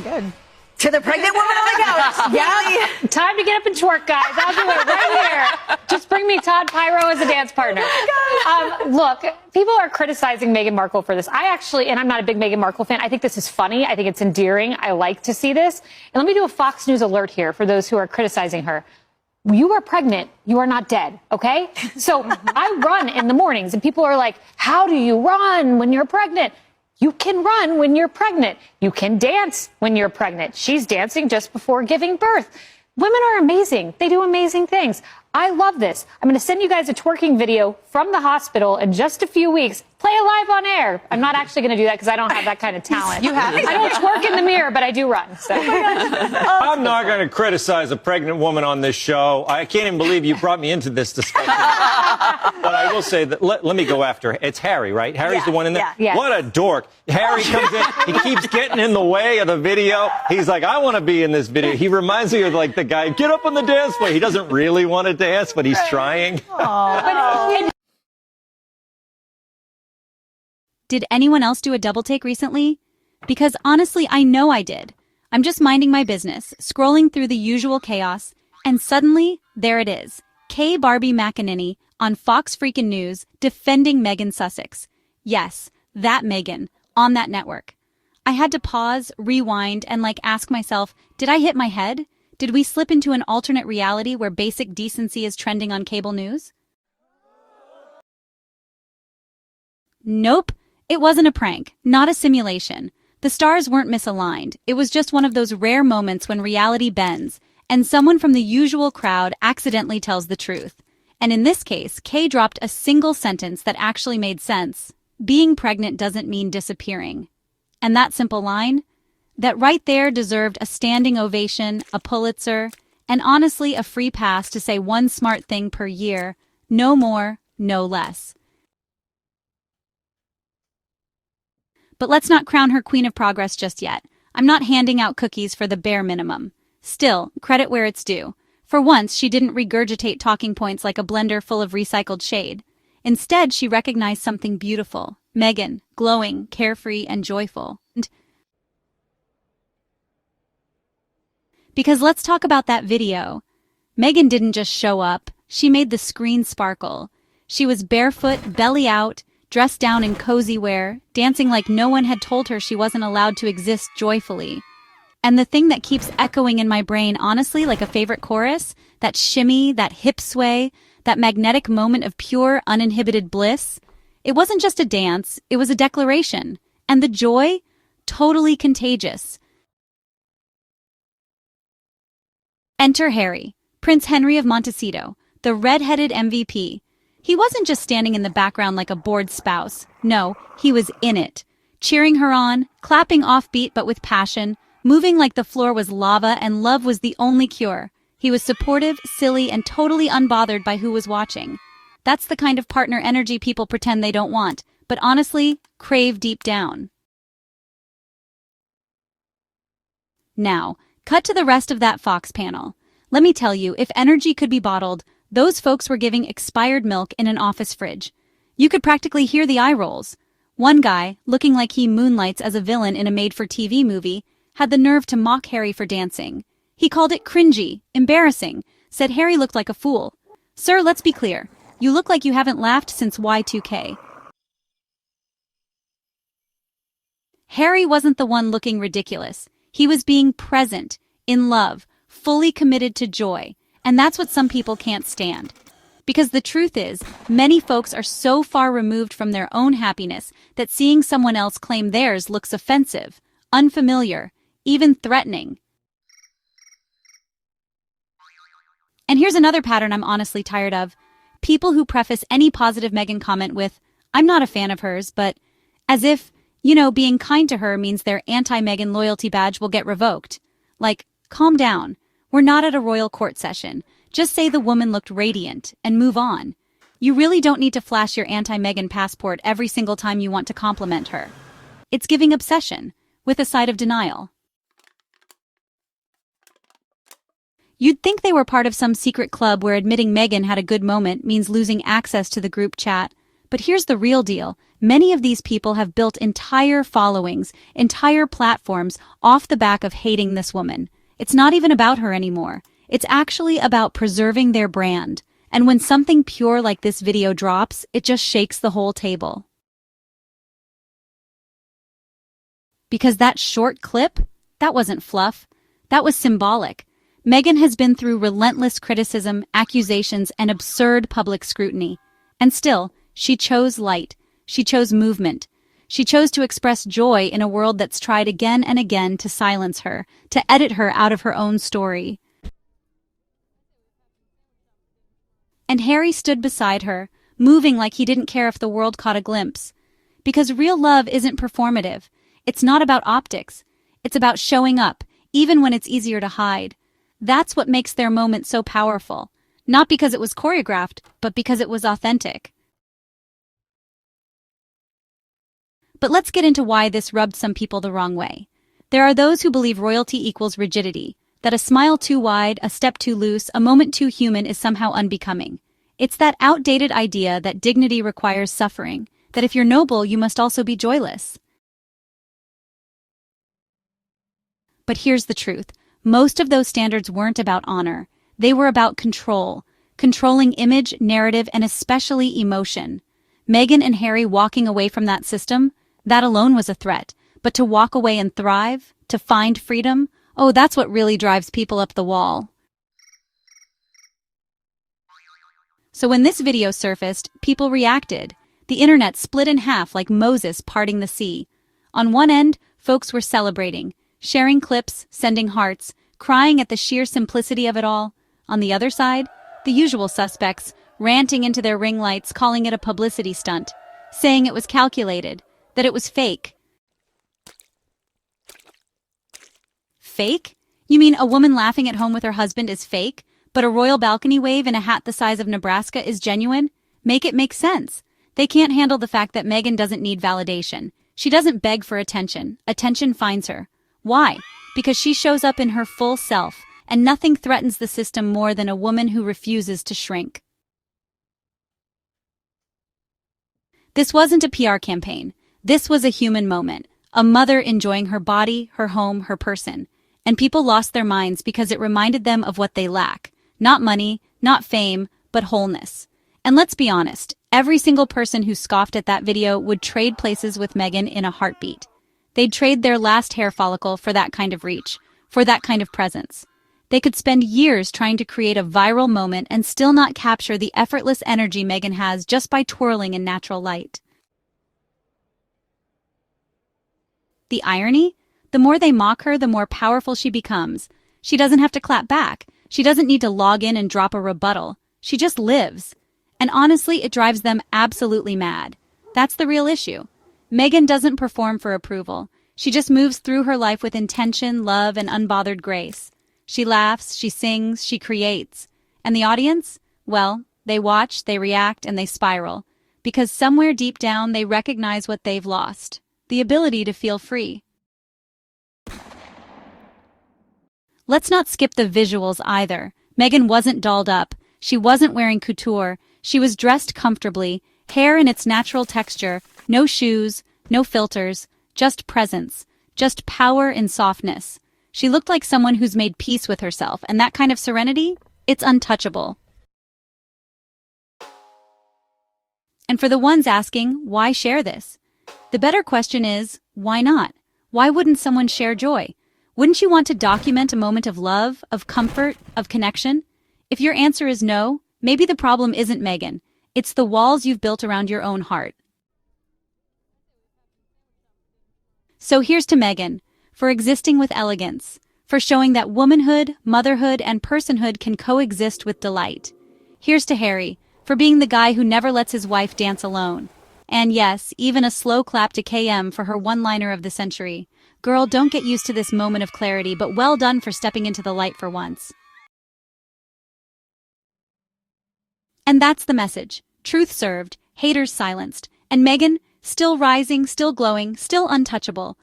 pretty good. To the pregnant woman on the couch. Yeah. Time to get up and twerk, guys. I'll do it right here. Just bring me Todd Pyro as a dance partner. Look, people are criticizing Meghan Markle for this. And I'm not a big Meghan Markle fan. I think this is funny. I think it's endearing. I like to see this. And let me do a Fox News alert here for those who are criticizing her. You are pregnant. You are not dead. Okay? So I run in the mornings and people are like, how do you run when you're pregnant? You can run when you're pregnant. You can dance when you're pregnant. She's dancing just before giving birth. Women are amazing. They do amazing things. I love this. I'm going to send you guys a twerking video from the hospital in just a few weeks. Play it live on air. I'm not actually going to do that because I don't have that kind of talent. You have it. I don't twerk in the mirror, but I do run. So. I'm not going to criticize a pregnant woman on this show. I can't even believe you brought me into this discussion. But I will say that, let me go after, it's Harry, right? Harry's the one in there? Yeah. What a dork. Harry comes in, he keeps getting in the way of the video. He's like, I want to be in this video. He reminds me of like the guy, get up on the dance floor. He doesn't really want to dance, but he's trying. Did anyone else do a double take recently? Because honestly, I know I did. I'm just minding my business, scrolling through the usual chaos, and suddenly, there it is. K. Barbie McEnany on Fox Freakin' News defending Meghan Sussex. Yes, that Meghan, on that network. I had to pause, rewind, and ask myself, did I hit my head? Did we slip into an alternate reality where basic decency is trending on cable news? Nope. It wasn't a prank, not a simulation. The stars weren't misaligned. It was just one of those rare moments when reality bends, and someone from the usual crowd accidentally tells the truth. And in this case, Kay dropped a single sentence that actually made sense. Being pregnant doesn't mean disappearing. And that simple line? That right there deserved a standing ovation, a Pulitzer, and honestly a free pass to say one smart thing per year. No more, no less. But let's not crown her queen of progress just yet. I'm not handing out cookies for the bare minimum. Still, credit where it's due. For once, she didn't regurgitate talking points like a blender full of recycled shade. Instead, she recognized something beautiful. Meghan, glowing, carefree, and joyful. Because let's talk about that video. Meghan didn't just show up, she made the screen sparkle. She was barefoot, belly out, dressed down in cozy wear, dancing like no one had told her she wasn't allowed to exist joyfully. And the thing that keeps echoing in my brain, honestly, like a favorite chorus, that shimmy, that hip sway, that magnetic moment of pure, uninhibited bliss, it wasn't just a dance, it was a declaration. And the joy? Totally contagious. Enter Harry, Prince Henry of Montecito, the red-headed MVP. He wasn't just standing in the background like a bored spouse. No, he was in it, cheering her on, clapping offbeat but with passion, moving like the floor was lava and love was the only cure. He was supportive, silly, and totally unbothered by who was watching. That's the kind of partner energy people pretend they don't want, but honestly, crave deep down. Now, cut to the rest of that Fox panel. Let me tell you, if energy could be bottled, those folks were giving expired milk in an office fridge. You could practically hear the eye rolls. One guy, looking like he moonlights as a villain in a made-for-TV movie, had the nerve to mock Harry for dancing. He called it cringy, embarrassing, said Harry looked like a fool. Sir, let's be clear. You look like you haven't laughed since Y2K. Harry wasn't the one looking ridiculous. He was being present, in love, fully committed to joy. And that's what some people can't stand. Because the truth is, many folks are so far removed from their own happiness that seeing someone else claim theirs looks offensive, unfamiliar, even threatening. And here's another pattern I'm honestly tired of. People who preface any positive Meghan comment with, I'm not a fan of hers, but as if, being kind to her means their anti-Meghan loyalty badge will get revoked. Like, calm down. We're not at a royal court session. Just say the woman looked radiant and move on. You really don't need to flash your anti-Meghan passport every single time you want to compliment her. It's giving obsession, with a side of denial. You'd think they were part of some secret club where admitting Meghan had a good moment means losing access to the group chat, But here's the real deal. Many of these people have built entire followings, entire platforms off the back of hating this woman. It's not even about her anymore. It's actually about preserving their brand. And when something pure like this video drops, it just shakes the whole table. Because that short clip, that wasn't fluff. That was symbolic. Meghan has been through relentless criticism, accusations, and absurd public scrutiny. And still, she chose light. She chose movement. She chose to express joy in a world that's tried again and again to silence her, to edit her out of her own story. And Harry stood beside her, moving like he didn't care if the world caught a glimpse. Because real love isn't performative. It's not about optics. It's about showing up, even when it's easier to hide. That's what makes their moment so powerful. Not because it was choreographed, but because it was authentic. But let's get into why this rubbed some people the wrong way. There are those who believe royalty equals rigidity, that a smile too wide, a step too loose, a moment too human is somehow unbecoming. It's that outdated idea that dignity requires suffering, that if you're noble, you must also be joyless. But here's the truth. Most of those standards weren't about honor. They were about control. Controlling image, narrative, and especially emotion. Meghan and Harry walking away from that system, that alone was a threat. But to walk away and thrive, to find freedom, oh, that's what really drives people up the wall. So when this video surfaced, people reacted. The internet split in half like Moses parting the sea. On one end, folks were celebrating, sharing clips, sending hearts, crying at the sheer simplicity of it all. On the other side, the usual suspects, ranting into their ring lights, calling it a publicity stunt, saying it was calculated, that it was fake. Fake? You mean a woman laughing at home with her husband is fake, but a royal balcony wave in a hat the size of Nebraska is genuine? Make it make sense. They can't handle the fact that Meghan doesn't need validation. She doesn't beg for attention. Attention finds her. Why? Because she shows up in her full self, and nothing threatens the system more than a woman who refuses to shrink. This wasn't a PR campaign. This was a human moment. A mother enjoying her body, her home, her person. And people lost their minds because it reminded them of what they lack. Not money, not fame, but wholeness. And let's be honest, every single person who scoffed at that video would trade places with Meghan in a heartbeat. They'd trade their last hair follicle for that kind of reach, for that kind of presence. They could spend years trying to create a viral moment and still not capture the effortless energy Meghan has just by twirling in natural light. The irony? The more they mock her, the more powerful she becomes. She doesn't have to clap back. She doesn't need to log in and drop a rebuttal. She just lives. And honestly, it drives them absolutely mad. That's the real issue. Meghan doesn't perform for approval. She just moves through her life with intention, love, and unbothered grace. She laughs, she sings, she creates. And the audience? Well, they watch, they react, and they spiral. Because somewhere deep down, they recognize what they've lost. The ability to feel free. Let's not skip the visuals either. Meghan wasn't dolled up. She wasn't wearing couture. She was dressed comfortably, hair in its natural texture, no shoes, no filters, just presence, just power and softness. She looked like someone who's made peace with herself, and that kind of serenity, it's untouchable. And for the ones asking, why share this? The better question is, why not? Why wouldn't someone share joy? Wouldn't you want to document a moment of love, of comfort, of connection? If your answer is no, maybe the problem isn't Meghan. It's the walls you've built around your own heart. So here's to Meghan, for existing with elegance, for showing that womanhood, motherhood, and personhood can coexist with delight. Here's to Harry, for being the guy who never lets his wife dance alone. And yes, even a slow clap to KM for her one-liner of the century. Girl, don't get used to this moment of clarity, but well done for stepping into the light for once. And that's the message. Truth served, haters silenced, and Meghan, still rising, still glowing, still untouchable.